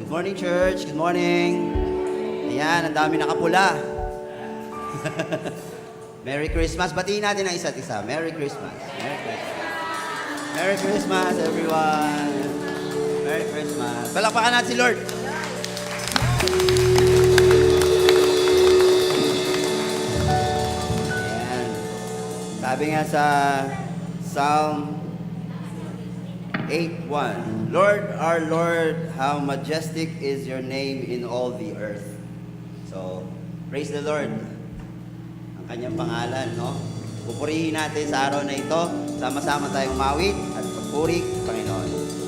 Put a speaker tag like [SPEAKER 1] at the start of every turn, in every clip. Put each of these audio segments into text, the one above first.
[SPEAKER 1] Good morning, church. Good morning. Ayan, ang dami nakapula. Merry Christmas. Batiin natin ang isa't isa. Merry Christmas. Merry Christmas. Merry Christmas, everyone. Merry Christmas. Palakpakan natin si Lord. Ayan. Sabi nga sa Psalm 8:1, Lord, our Lord, how majestic is your name in all the earth. So, praise the Lord. Ang kanyang pangalan, no? Pupurihin natin sa araw na ito. Sama-sama tayong mawit at pagpuri, Panginoon.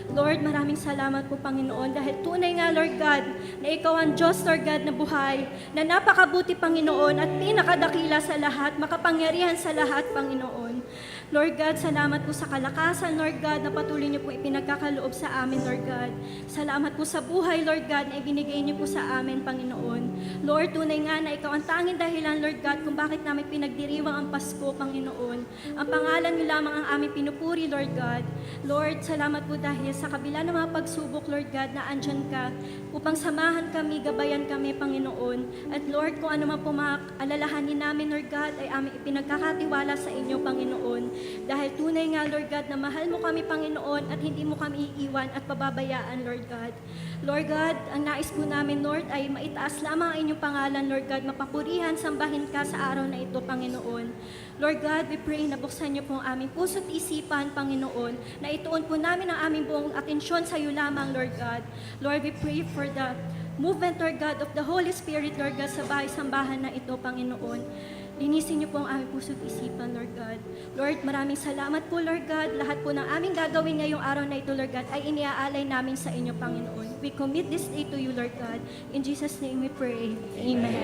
[SPEAKER 2] Lord, maraming salamat po, Panginoon, dahil tunay nga, Lord God, na Ikaw ang Diyos, Lord God, na buhay, na napakabuti, Panginoon, at pinakadakila sa lahat, makapangyarihan sa lahat, Panginoon. Lord God, salamat po sa kalakasan, Lord God, na patuloy niyo po ipinagkakaloob sa amin, Lord God. Salamat po sa buhay, Lord God, na ibinigay niyo po sa amin, Panginoon. Lord, tunay nga na Ikaw ang tanging dahilan, Lord God, kung bakit namin pinagdiriwang ang Pasko, Panginoon. Ang pangalan niyo lamang ang aming pinupuri, Lord God. Lord, salamat po dahil sa kabila ng mga pagsubok, Lord God, na andyan ka upang samahan kami, gabayan kami, Panginoon. At Lord, kung ano man po mga alalahanin namin, Lord God, ay aming ipinagkakatiwala sa inyo, Panginoon. Dahil tunay nga, Lord God, na mahal mo kami, Panginoon, at hindi mo kami iiwan at pababayaan, Lord God. Lord God, ang nais po namin, Lord, ay maitaas lamang ang inyong pangalan, Lord God, mapapurihan, sambahin ka sa araw na ito, Panginoon. Lord God, we pray na buksan niyo po ang aming puso't isipan, Panginoon, na ituon po namin ang aming buong atensyon sa iyo lamang, Lord God. Lord, we pray for the movement, Lord God, of the Holy Spirit, Lord God, sa bahay-sambahan na ito, Panginoon. Linisin niyo po ang aming puso't isipan, Lord God. Lord, maraming salamat po, Lord God. Lahat po ng aming gagawin ngayong araw na ito, Lord God, ay iniaalay namin sa inyo, Panginoon. We commit this day to you, Lord God. In Jesus' name we pray. Amen.